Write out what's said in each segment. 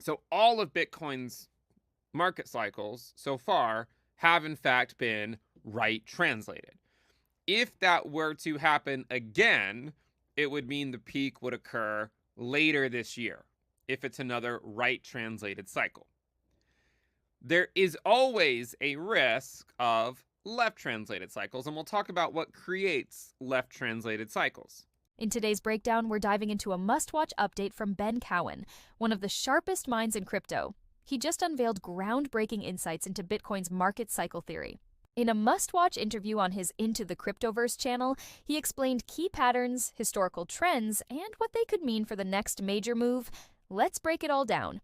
So all of Bitcoin's market cycles so far have in fact been right translated. If that were to happen again, it would mean the peak would occur later this year if it's another right translated cycle. There is always a risk of left translated cycles, and we'll talk about what creates left translated cycles. In today's breakdown, we're diving into a must-watch update from Ben Cowen, one of the sharpest minds in crypto. He just unveiled groundbreaking insights into Bitcoin's market cycle theory. In a must-watch interview on his Into the Cryptoverse channel, he explained key patterns, historical trends, and what they could mean for the next major move. Let's break it all down.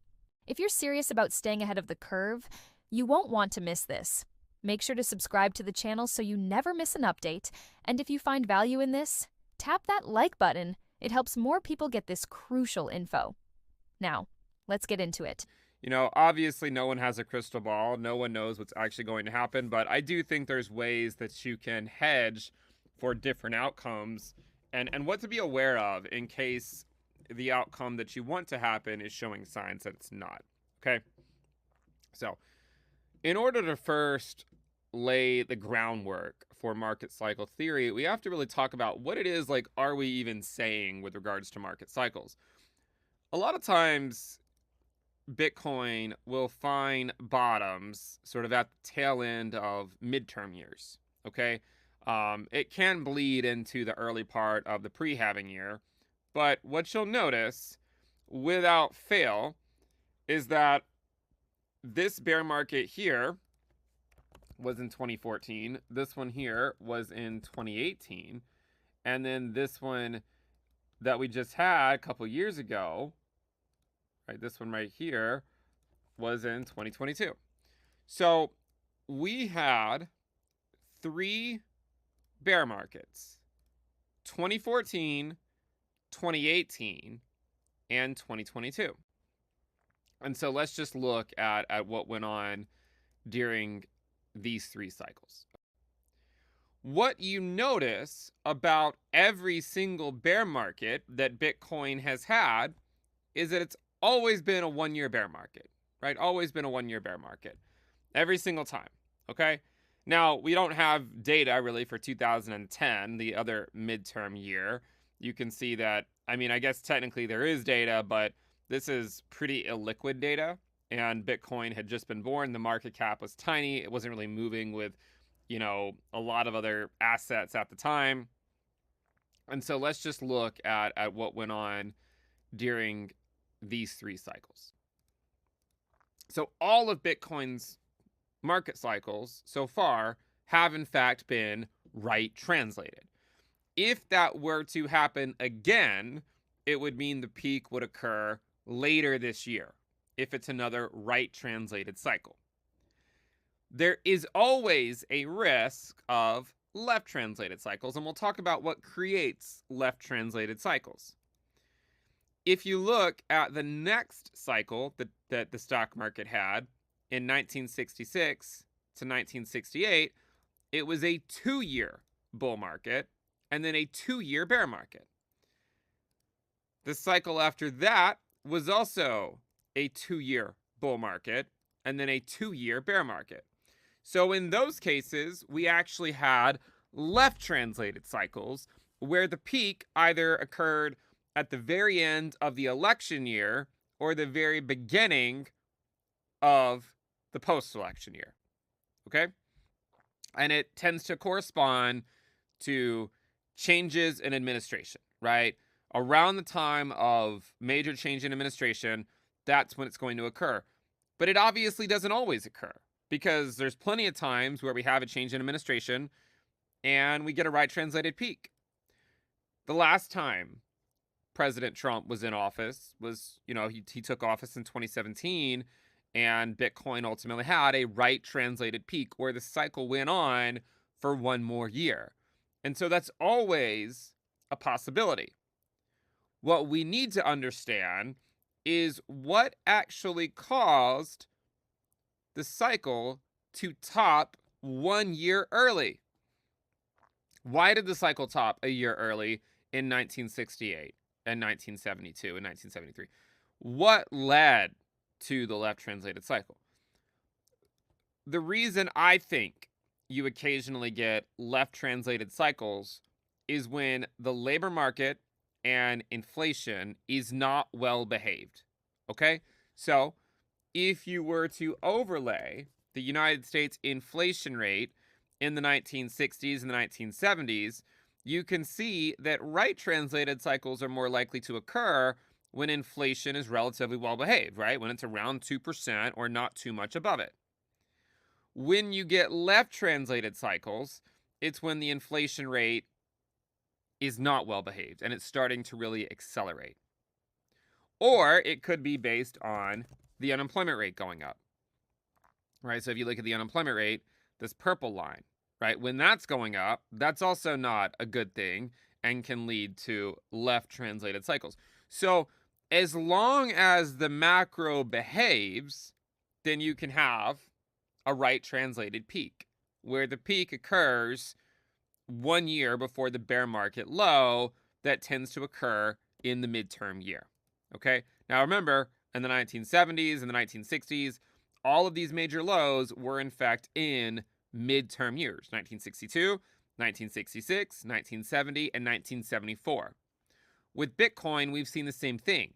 If you're serious about staying ahead of the curve, you won't want to miss this. Make sure to subscribe to the channel so you never miss an update, and if you find value in this, tap that like button. It helps more people get this crucial info. Now, let's get into it. Obviously no one has a crystal ball. No one knows what's actually going to happen, but I do think there's ways that you can hedge for different outcomes and what to be aware of in case the outcome that you want to happen is showing signs that it's not. Okay? So, in order to first lay the groundwork for market cycle theory, we have to really talk about what it is, like, are we even saying with regards to market cycles? A lot of times, Bitcoin will find bottoms sort of at the tail end of midterm years. Okay. It can bleed into the early part of the pre-halving year. But what you'll notice without fail is that this bear market here was in 2014. This one here was in 2018. And then this one that we just had a couple years ago, right, this one right here, was in 2022. So we had 3 bear markets: 2014, 2018, and 2022. And so let's just look at what went on during these 3 cycles. What you notice about every single bear market that Bitcoin has had is that it's always been a 1-year bear market, right? Always been a 1-year bear market. Every single time, okay? Now, we don't have data really for 2010, the other midterm year. You can see that, I guess technically there is data, but this is pretty illiquid data. And Bitcoin had just been born. The market cap was tiny. It wasn't really moving with, a lot of other assets at the time. And so let's just look at what went on during these 3 cycles. So all of Bitcoin's market cycles so far have in fact been right translated. If that were to happen again, it would mean the peak would occur later this year if it's another right translated cycle. There is always a risk of left translated cycles, and we'll talk about what creates left translated cycles. If you look at the next cycle that the stock market had in 1966 to 1968, it was a 2-year bull market and then a 2-year bear market. The cycle after that was also a 2-year bull market and then a 2-year bear market. So in those cases, we actually had left translated cycles where the peak either occurred at the very end of the election year or the very beginning of the post-election year. Okay? And it tends to correspond to changes in administration, right? Around the time of major change in administration, that's when it's going to occur. But it obviously doesn't always occur because there's plenty of times where we have a change in administration and we get a right translated peak. The last time President Trump was in office was, he took office in 2017, and Bitcoin ultimately had a right translated peak where the cycle went on for 1 more year. And so that's always a possibility. What we need to understand is what actually caused the cycle to top 1 year early. Why did the cycle top a year early in 1968 and 1972 and 1973? What led to the left translated cycle. The reason I think you occasionally get left translated cycles is when the labor market and inflation is not well behaved. Okay? So, if you were to overlay the United States inflation rate in the 1960s and the 1970s, you can see that right translated cycles are more likely to occur when inflation is relatively well behaved, right? When it's around 2% or not too much above it. When you get left translated cycles, it's when the inflation rate is not well behaved and it's starting to really accelerate. Or it could be based on the unemployment rate going up, right? So if you look at the unemployment rate, this purple line, right? When that's going up, that's also not a good thing and can lead to left translated cycles. So as long as the macro behaves, then you can have a right translated peak, where the peak occurs 1 year before the bear market low that tends to occur in the midterm year. Okay? Now remember, in the 1970s and the 1960s, all of these major lows were in fact in midterm years, 1962, 1966, 1970, and 1974. With Bitcoin, we've seen the same thing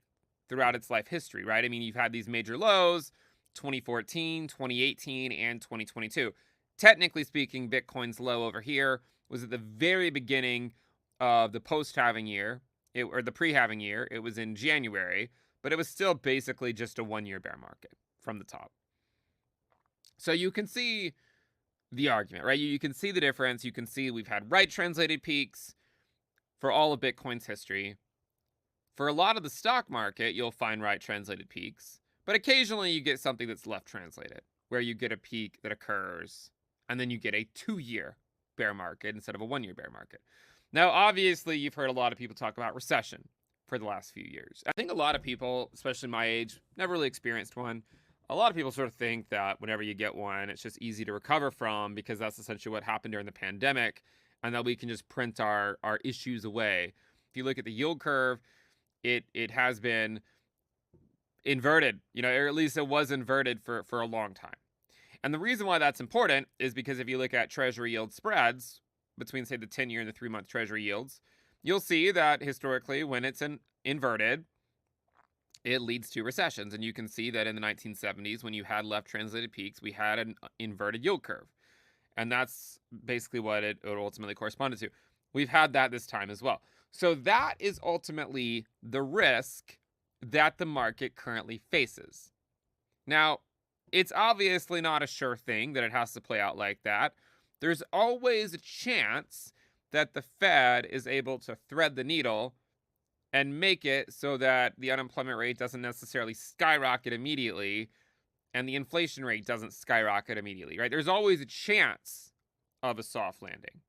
throughout its life history, right? I mean, you've had these major lows, 2014, 2018, and 2022. Technically speaking, Bitcoin's low over here was at the very beginning of the post-halving year, or the pre-halving year. It was in January, but it was still basically just a 1-year bear market from the top. So you can see the argument, right? You can see the difference. You can see we've had right translated peaks for all of Bitcoin's history. For a lot of the stock market, you'll find right translated peaks, but occasionally you get something that's left translated, where you get a peak that occurs, and then you get a 2-year bear market instead of a 1-year bear market. Now, obviously, you've heard a lot of people talk about recession for the last few years. I think a lot of people, especially my age, never really experienced one. A lot of people sort of think that whenever you get one, it's just easy to recover from because that's essentially what happened during the pandemic, and that we can just print our issues away. If you look at the yield curve, it has been inverted, or at least it was inverted for a long time. And the reason why that's important is because if you look at treasury yield spreads between, say, the 10-year and the 3-month treasury yields, you'll see that historically when it's inverted, it leads to recessions. And you can see that in the 1970s, when you had left translated peaks, we had an inverted yield curve. And that's basically what it ultimately corresponded to. We've had that this time as well. So that is ultimately the risk that the market currently faces. Now, it's obviously not a sure thing that it has to play out like that. There's always a chance that the Fed is able to thread the needle and make it so that the unemployment rate doesn't necessarily skyrocket immediately and the inflation rate doesn't skyrocket immediately, right? There's always a chance of a soft landing.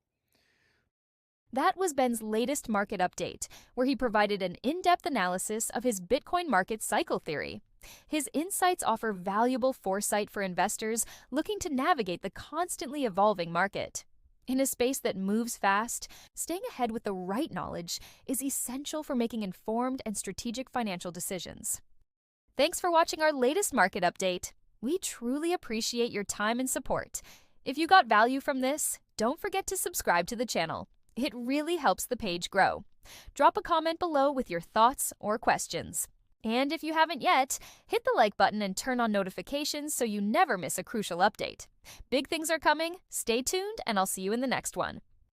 That was Ben's latest market update, where he provided an in-depth analysis of his Bitcoin market cycle theory. His insights offer valuable foresight for investors looking to navigate the constantly evolving market. In a space that moves fast, staying ahead with the right knowledge is essential for making informed and strategic financial decisions. Thanks for watching our latest market update. We truly appreciate your time and support. If you got value from this, don't forget to subscribe to the channel. It really helps the page grow. Drop a comment below with your thoughts or questions. And if you haven't yet, hit the like button and turn on notifications so you never miss a crucial update. Big things are coming, stay tuned, and I'll see you in the next one.